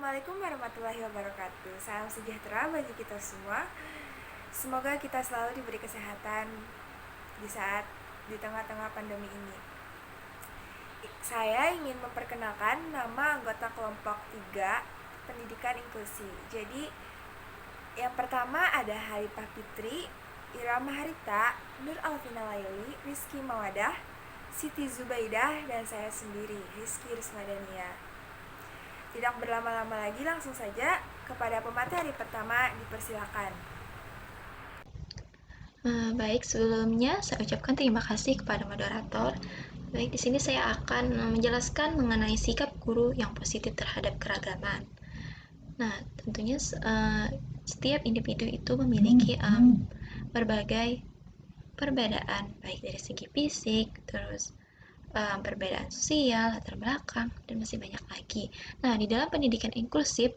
Assalamualaikum warahmatullahi wabarakatuh. Salam sejahtera bagi kita semua. Semoga kita selalu diberi kesehatan di tengah-tengah pandemi ini. Saya ingin memperkenalkan nama anggota kelompok 3 pendidikan inklusi. Jadi yang pertama ada Halifah Fitri, Irama Harita, Nur Alvina Laili, Rizky Mawadah, Siti Zubaidah, dan saya sendiri, Rizky Rismadania. Tidak berlama-lama lagi, langsung saja kepada pemateri pertama, dipersilakan. Baik, sebelumnya saya ucapkan terima kasih kepada moderator. Baik, di sini saya akan menjelaskan mengenai sikap guru yang positif terhadap keragaman. Nah, tentunya setiap individu itu memiliki berbagai perbedaan, baik dari segi fisik, terus perbedaan sosial, latar belakang, dan masih banyak lagi. Nah, di dalam pendidikan inklusif,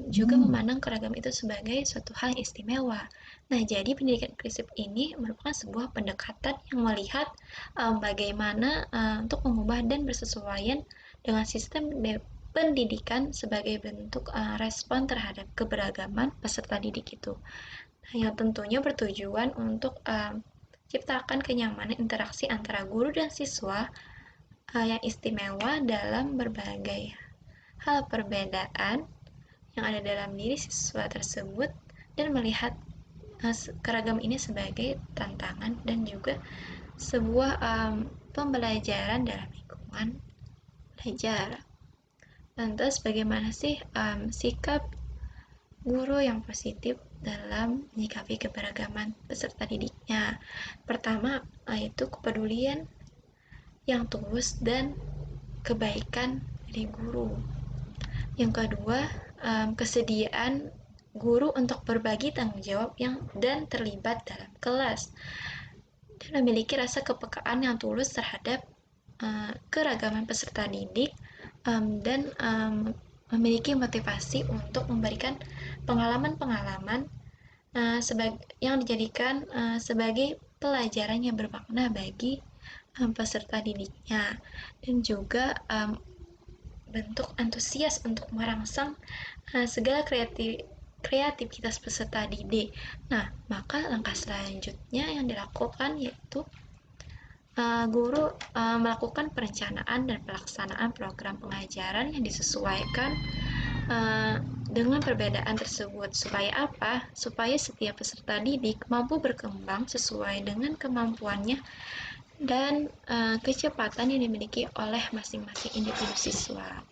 juga memandang keragaman itu sebagai suatu hal yang istimewa. Nah, jadi pendidikan inklusif ini merupakan sebuah pendekatan yang melihat bagaimana untuk mengubah dan bersesuaian dengan sistem pendidikan sebagai bentuk respon terhadap keberagaman peserta didik itu. Nah, yang tentunya bertujuan untuk ciptakan kenyamanan interaksi antara guru dan siswa yang istimewa dalam berbagai hal perbedaan yang ada dalam diri siswa tersebut dan melihat keragam ini sebagai tantangan dan juga sebuah pembelajaran dalam lingkungan belajar. Lantas bagaimana sih sikap guru yang positif dalam menyikapi keberagaman peserta didiknya? Pertama, yaitu kepedulian yang tulus dan kebaikan dari guru. Yang kedua, kesediaan guru untuk berbagi tanggung jawab dan terlibat dalam kelas dan memiliki rasa kepekaan yang tulus terhadap keragaman peserta didik dan memiliki motivasi untuk memberikan pengalaman-pengalaman yang dijadikan sebagai pelajaran yang bermakna bagi peserta didiknya, dan juga bentuk antusias untuk merangsang segala kreativitas peserta didik. Nah, maka langkah selanjutnya yang dilakukan yaitu guru melakukan perencanaan dan pelaksanaan program pengajaran yang disesuaikan dengan perbedaan tersebut. Supaya apa? Supaya setiap peserta didik mampu berkembang sesuai dengan kemampuannya dan kecepatan yang dimiliki oleh masing-masing individu siswa.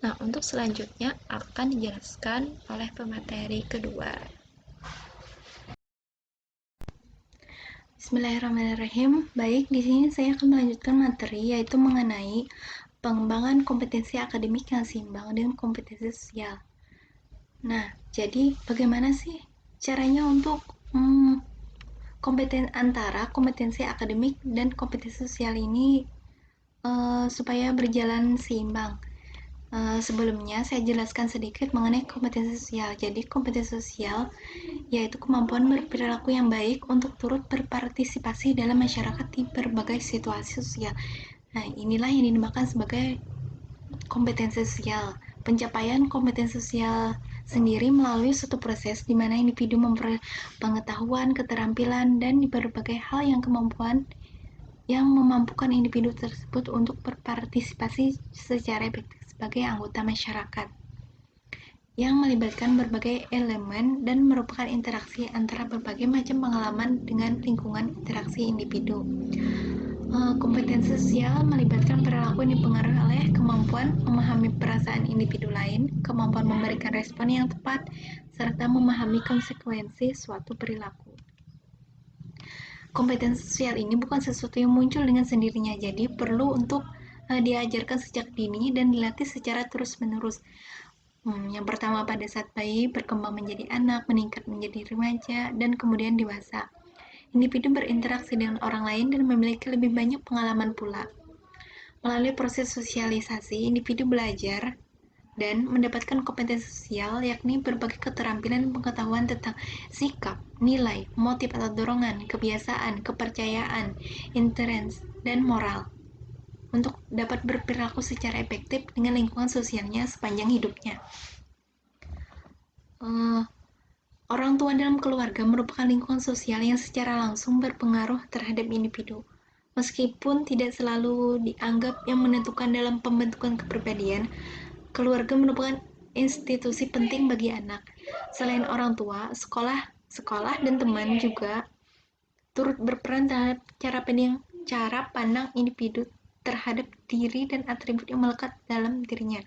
Nah, untuk selanjutnya akan dijelaskan oleh pemateri kedua. Bismillahirrahmanirrahim. Baik, di sini saya akan melanjutkan materi yaitu mengenai pengembangan kompetensi akademik yang seimbang dengan kompetensi sosial. Nah, jadi bagaimana sih caranya untuk antara kompetensi akademik dan kompetensi sosial ini supaya berjalan seimbang? Sebelumnya saya jelaskan sedikit mengenai kompetensi sosial. Jadi kompetensi sosial yaitu kemampuan berperilaku yang baik untuk turut berpartisipasi dalam masyarakat di berbagai situasi sosial. Nah, inilah yang dinamakan sebagai kompetensi sosial. Pencapaian kompetensi sosial sendiri melalui suatu proses di mana individu memperoleh pengetahuan, keterampilan, dan di berbagai hal kemampuan yang memampukan individu tersebut untuk berpartisipasi secara efektif sebagai anggota masyarakat yang melibatkan berbagai elemen dan merupakan interaksi antara berbagai macam pengalaman dengan lingkungan interaksi individu. Kompetensi sosial melibatkan perilaku yang dipengaruhi oleh kemampuan memahami perasaan individu lain, kemampuan memberikan respon yang tepat, serta memahami konsekuensi suatu perilaku. Kompetensi sosial ini bukan sesuatu yang muncul dengan sendirinya, jadi perlu untuk diajarkan sejak dini dan dilatih secara terus-menerus. Yang pertama pada saat bayi berkembang menjadi anak, meningkat menjadi remaja, dan kemudian dewasa. Individu berinteraksi dengan orang lain dan memiliki lebih banyak pengalaman pula. Melalui proses sosialisasi, individu belajar dan mendapatkan kompetensi sosial, yakni berbagai keterampilan dan pengetahuan tentang sikap, nilai, motif atau dorongan, kebiasaan, kepercayaan, interest, dan moral. untuk dapat berperilaku secara efektif dengan lingkungan sosialnya sepanjang hidupnya. Orang tua dalam keluarga merupakan lingkungan sosial yang secara langsung berpengaruh terhadap individu. Meskipun tidak selalu dianggap yang menentukan dalam pembentukan kepribadian, keluarga merupakan institusi penting bagi anak. Selain orang tua, sekolah dan teman juga turut berperan terhadap cara pandang individu terhadap diri dan atribut yang melekat dalam dirinya.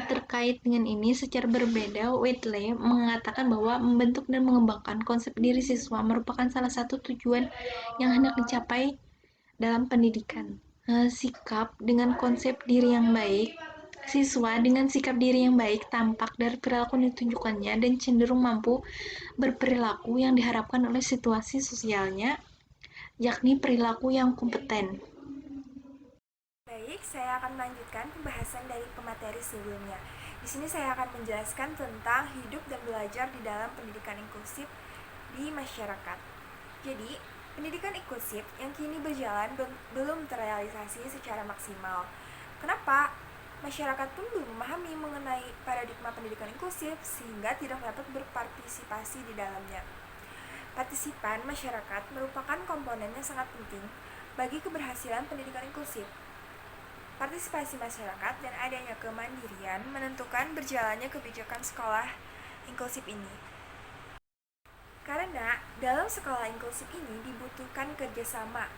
Terkait dengan ini, secara berbeda, Whitley mengatakan bahwa membentuk dan mengembangkan konsep diri siswa merupakan salah satu tujuan yang hendak dicapai dalam pendidikan. Sikap dengan konsep diri yang baik Siswa dengan sikap diri yang baik tampak dari perilaku yang ditunjukkannya dan cenderung mampu berperilaku yang diharapkan oleh situasi sosialnya, yakni perilaku yang kompeten. Baik, saya akan melanjutkan pembahasan dari pemateri sebelumnya. Di sini saya akan menjelaskan tentang hidup dan belajar di dalam pendidikan inklusif di masyarakat. Jadi, pendidikan inklusif yang kini berjalan belum terrealisasi secara maksimal. Kenapa? Masyarakat pun belum memahami mengenai paradigma pendidikan inklusif sehingga tidak dapat berpartisipasi di dalamnya. Partisipan masyarakat merupakan komponen yang sangat penting bagi keberhasilan pendidikan inklusif. Partisipasi masyarakat dan adanya kemandirian menentukan berjalannya kebijakan sekolah inklusif ini. Karena dalam sekolah inklusif ini dibutuhkan kerjasama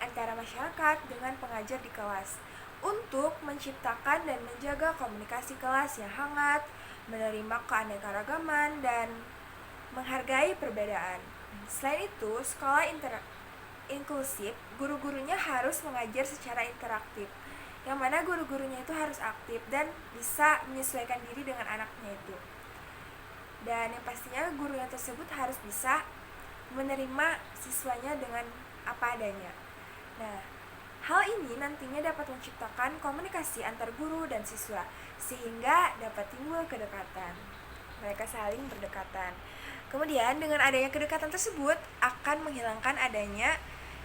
antara masyarakat dengan pengajar di kelas untuk menciptakan dan menjaga komunikasi kelas yang hangat, menerima keanekaragaman, dan menghargai perbedaan. Selain itu, sekolah inklusif, guru-gurunya harus mengajar secara interaktif, yang mana guru-gurunya itu harus aktif dan bisa menyesuaikan diri dengan anaknya itu. Dan yang pastinya gurunya tersebut harus bisa menerima siswanya dengan apa adanya. Nah, hal ini nantinya dapat menciptakan komunikasi antar guru dan siswa, sehingga dapat timbul kedekatan. Mereka saling berdekatan. Kemudian dengan adanya kedekatan tersebut akan menghilangkan adanya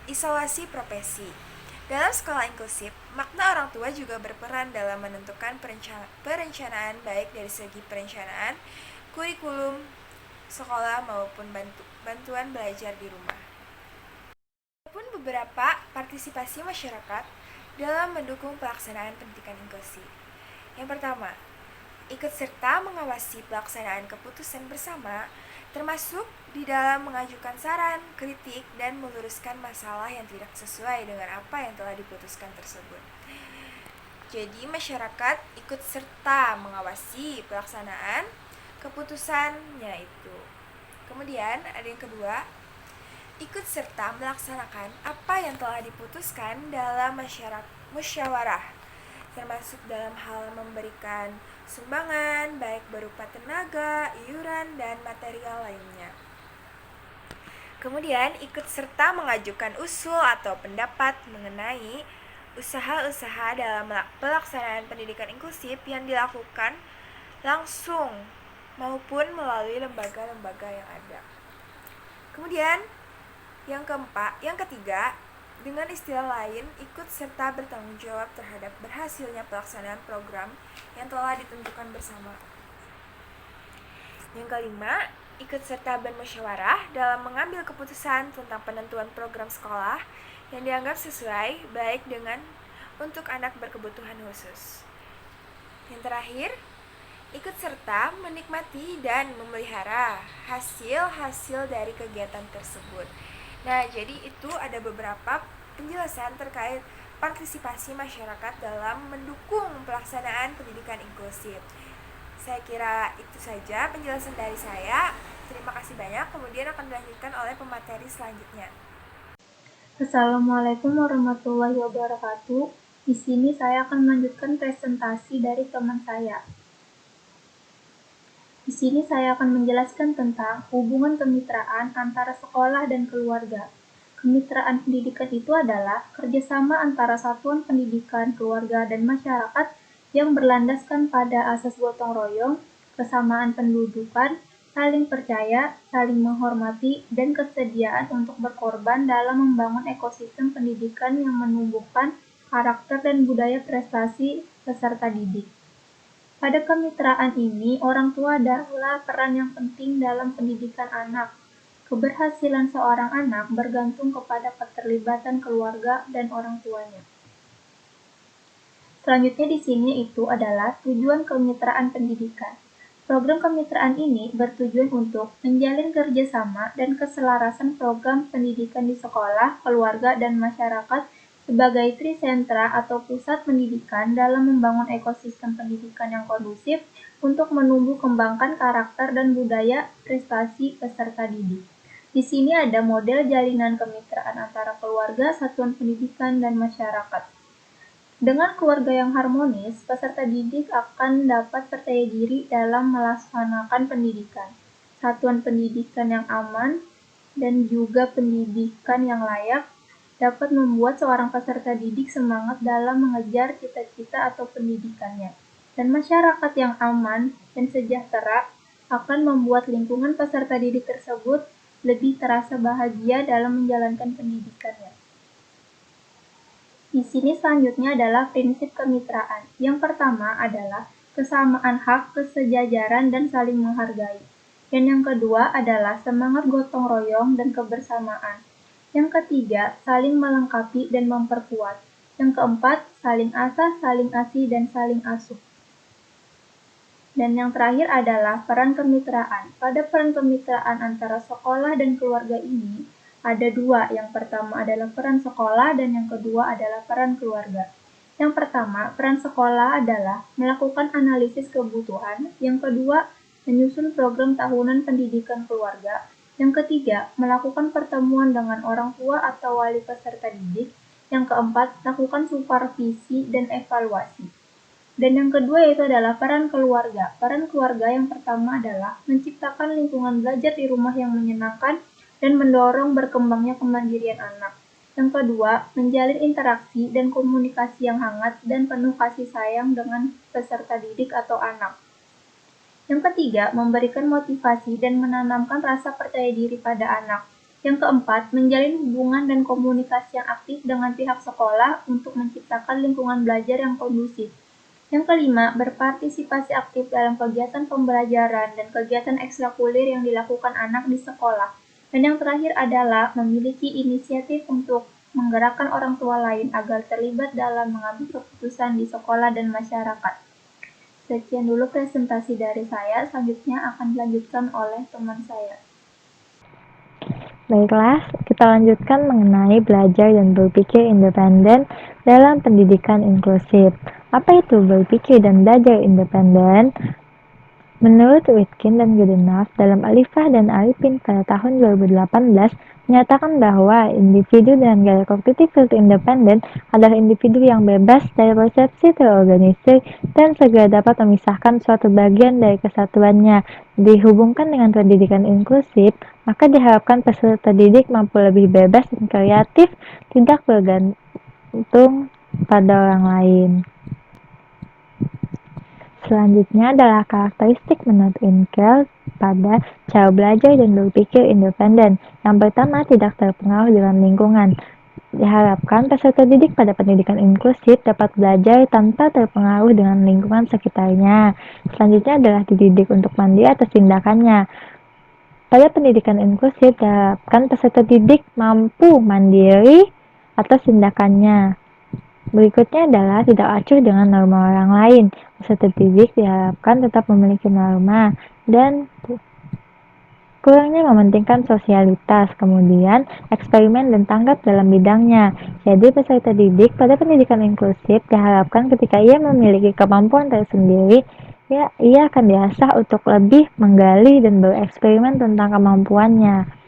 isolasi profesi. Dalam sekolah inklusif, makna orang tua juga berperan dalam menentukan perencanaan baik dari segi perencanaan, kurikulum sekolah maupun bantuan belajar di rumah. Walaupun beberapa partisipasi masyarakat dalam mendukung pelaksanaan pendidikan inklusif. Yang pertama, ikut serta mengawasi pelaksanaan keputusan bersama, termasuk di dalam mengajukan saran, kritik, dan meluruskan masalah yang tidak sesuai dengan apa yang telah diputuskan tersebut. Jadi masyarakat ikut serta mengawasi pelaksanaan keputusannya itu. Kemudian ada yang kedua, ikut serta melaksanakan apa yang telah diputuskan dalam musyawarah, termasuk dalam hal memberikan sumbangan baik berupa tenaga, iuran, dan material lainnya. Kemudian ikut serta mengajukan usul atau pendapat mengenai usaha-usaha dalam pelaksanaan pendidikan inklusif yang dilakukan langsung maupun melalui lembaga-lembaga yang ada. Kemudian yang ketiga, dengan istilah lain, ikut serta bertanggung jawab terhadap berhasilnya pelaksanaan program yang telah ditentukan bersama. Yang kelima, ikut serta bermusyawarah dalam mengambil keputusan tentang penentuan program sekolah yang dianggap sesuai baik dengan untuk anak berkebutuhan khusus. Yang terakhir, ikut serta menikmati dan memelihara hasil-hasil dari kegiatan tersebut. Nah, jadi itu ada beberapa penjelasan terkait partisipasi masyarakat dalam mendukung pelaksanaan pendidikan inklusif. Saya kira itu saja penjelasan dari saya. Terima kasih banyak. Kemudian akan dilanjutkan oleh pemateri selanjutnya. Assalamualaikum warahmatullahi wabarakatuh. Di sini saya akan melanjutkan presentasi dari teman saya. Di sini saya akan menjelaskan tentang hubungan kemitraan antara sekolah dan keluarga. Kemitraan pendidikan itu adalah kerjasama antara satuan pendidikan, keluarga, dan masyarakat yang berlandaskan pada asas gotong royong, kesamaan pendudukan, saling percaya, saling menghormati, dan kesediaan untuk berkorban dalam membangun ekosistem pendidikan yang menumbuhkan karakter dan budaya prestasi peserta didik. Pada kemitraan ini, orang tua adalah peran yang penting dalam pendidikan anak. Keberhasilan seorang anak bergantung kepada keterlibatan keluarga dan orang tuanya. Selanjutnya di sini itu adalah tujuan kemitraan pendidikan. Program kemitraan ini bertujuan untuk menjalin kerjasama dan keselarasan program pendidikan di sekolah, keluarga, dan masyarakat sebagai trisentra atau pusat pendidikan dalam membangun ekosistem pendidikan yang kondusif untuk menumbuh kembangkan karakter dan budaya prestasi peserta didik. Di sini ada model jalinan kemitraan antara keluarga, satuan pendidikan, dan masyarakat. Dengan keluarga yang harmonis, peserta didik akan dapat percaya diri dalam melaksanakan pendidikan, satuan pendidikan yang aman, dan juga pendidikan yang layak dapat membuat seorang peserta didik semangat dalam mengejar cita-cita atau pendidikannya. Dan masyarakat yang aman dan sejahtera akan membuat lingkungan peserta didik tersebut lebih terasa bahagia dalam menjalankan pendidikannya. Di sini selanjutnya adalah prinsip kemitraan. Yang pertama adalah kesamaan hak, kesejajaran, dan saling menghargai. Dan yang kedua adalah semangat gotong royong dan kebersamaan. Yang ketiga, saling melengkapi dan memperkuat. Yang keempat, saling asah, saling asih, dan saling asuh. Dan yang terakhir adalah peran kemitraan. Pada peran kemitraan antara sekolah dan keluarga ini, ada dua. Yang pertama adalah peran sekolah dan yang kedua adalah peran keluarga. Yang pertama, peran sekolah adalah melakukan analisis kebutuhan. Yang kedua, menyusun program tahunan pendidikan keluarga. Yang ketiga, melakukan pertemuan dengan orang tua atau wali peserta didik. Yang keempat, lakukan supervisi dan evaluasi. Dan yang kedua yaitu adalah peran keluarga. Peran keluarga yang pertama adalah menciptakan lingkungan belajar di rumah yang menyenangkan dan mendorong berkembangnya kemandirian anak. Yang kedua, menjalin interaksi dan komunikasi yang hangat dan penuh kasih sayang dengan peserta didik atau anak. Yang ketiga, memberikan motivasi dan menanamkan rasa percaya diri pada anak. Yang keempat, menjalin hubungan dan komunikasi yang aktif dengan pihak sekolah untuk menciptakan lingkungan belajar yang kondusif. Yang kelima, berpartisipasi aktif dalam kegiatan pembelajaran dan kegiatan ekstrakurikuler yang dilakukan anak di sekolah. Dan yang terakhir adalah memiliki inisiatif untuk menggerakkan orang tua lain agar terlibat dalam mengambil keputusan di sekolah dan masyarakat. Sekian dulu presentasi dari saya, selanjutnya akan dilanjutkan oleh teman saya. Baiklah, kita lanjutkan mengenai belajar dan berpikir independen dalam pendidikan inklusif. Apa itu berpikir dan belajar independen? Menurut Witkin dan Goodenough dalam Alifah dan Arifin pada tahun 2018 menyatakan bahwa individu dengan gaya kognitif filter independen adalah individu yang bebas dari persepsi terorganisir dan segera dapat memisahkan suatu bagian dari kesatuannya. Dihubungkan dengan pendidikan inklusif, maka diharapkan peserta didik mampu lebih bebas dan kreatif, tidak bergantung pada orang lain. Selanjutnya adalah karakteristik menurut Inkel pada cara belajar dan berpikir independen. Yang pertama, tidak terpengaruh dengan lingkungan. Diharapkan peserta didik pada pendidikan inklusif dapat belajar tanpa terpengaruh dengan lingkungan sekitarnya. Selanjutnya adalah dididik untuk mandiri atas tindakannya. Pada pendidikan inklusif diharapkan peserta didik mampu mandiri atas tindakannya. Berikutnya adalah tidak acuh dengan norma orang lain. Peserta didik diharapkan tetap memiliki norma dan kurangnya mementingkan sosialitas, kemudian eksperimen dan tanggap dalam bidangnya. Jadi peserta didik pada pendidikan inklusif diharapkan ketika ia memiliki kemampuan tersendiri, ia akan diasah untuk lebih menggali dan bereksperimen tentang kemampuannya.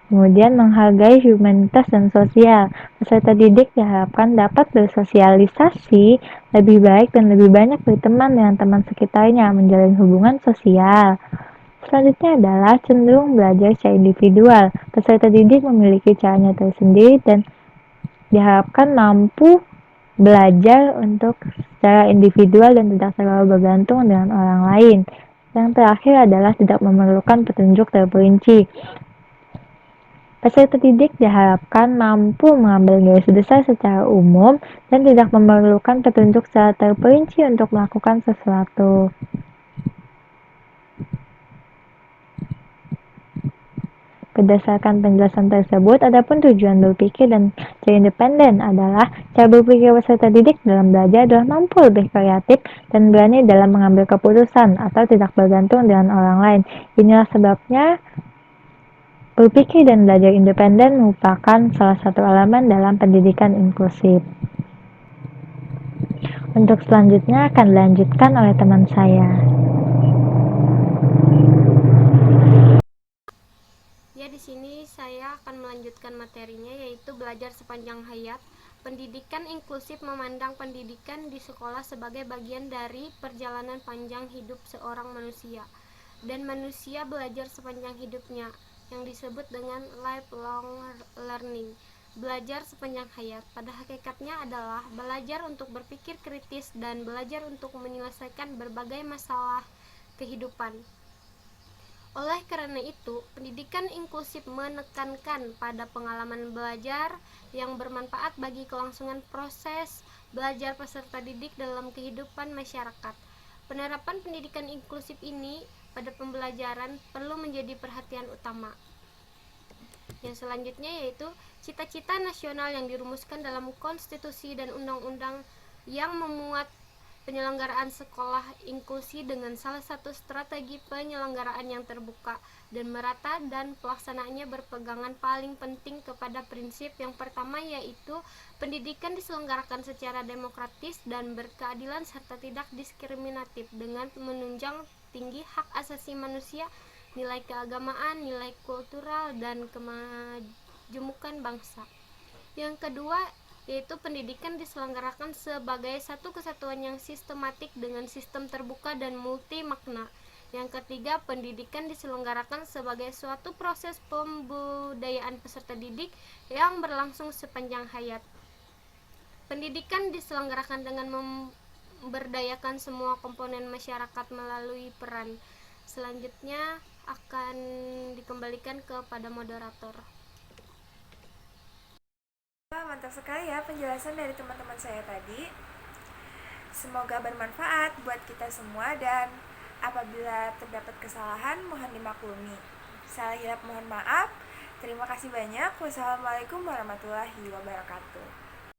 Kemudian menghargai humanitas dan sosial. Peserta didik diharapkan dapat bersosialisasi lebih baik dan lebih banyak berteman dengan teman sekitarnya, menjalin hubungan sosial. Selanjutnya adalah cenderung belajar secara individual. Peserta didik memiliki caranya tersendiri dan diharapkan mampu belajar untuk secara individual dan tidak terlalu bergantung dengan orang lain. Yang terakhir adalah tidak memerlukan petunjuk terperinci. Peserta didik diharapkan mampu mengambil garis besar secara umum dan tidak memerlukan petunjuk secara terperinci untuk melakukan sesuatu. Berdasarkan penjelasan tersebut, adapun tujuan berpikir dan belajar independen adalah cara berpikir peserta didik dalam belajar adalah mampu lebih kreatif dan berani dalam mengambil keputusan atau tidak bergantung dengan orang lain. Inilah sebabnya berpikir dan belajar independen merupakan salah satu elemen dalam pendidikan inklusif. Untuk selanjutnya akan dilanjutkan oleh teman saya. Ya, di sini saya akan melanjutkan materinya, yaitu belajar sepanjang hayat. Pendidikan inklusif memandang pendidikan di sekolah sebagai bagian dari perjalanan panjang hidup seorang manusia, dan manusia belajar sepanjang hidupnya, yang disebut dengan lifelong learning. Belajar sepanjang hayat pada hakikatnya adalah belajar untuk berpikir kritis dan belajar untuk menyelesaikan berbagai masalah kehidupan. Oleh karena itu, pendidikan inklusif menekankan pada pengalaman belajar yang bermanfaat bagi kelangsungan proses belajar peserta didik dalam kehidupan masyarakat. Penerapan pendidikan inklusif ini pada pembelajaran perlu menjadi perhatian utama. Yang selanjutnya yaitu cita-cita nasional yang dirumuskan dalam konstitusi dan undang-undang yang memuat penyelenggaraan sekolah inklusi dengan salah satu strategi penyelenggaraan yang terbuka dan merata, dan pelaksanaannya berpegangan paling penting kepada prinsip yang pertama, yaitu pendidikan diselenggarakan secara demokratis dan berkeadilan serta tidak diskriminatif dengan menunjang tinggi hak asasi manusia, nilai keagamaan, nilai kultural, dan kemajemukan bangsa. Yang kedua yaitu pendidikan diselenggarakan sebagai satu kesatuan yang sistematik dengan sistem terbuka dan multi makna. Yang ketiga, pendidikan diselenggarakan sebagai suatu proses pembudayaan peserta didik yang berlangsung sepanjang hayat. Pendidikan diselenggarakan dengan memberdayakan semua komponen masyarakat melalui peran. Selanjutnya akan dikembalikan kepada moderator. Mantap sekali ya penjelasan dari teman-teman saya tadi. Semoga bermanfaat buat kita semua, dan apabila terdapat kesalahan mohon dimaklumi. Salah hilap mohon maaf. Terima kasih banyak. Wassalamualaikum warahmatullahi wabarakatuh.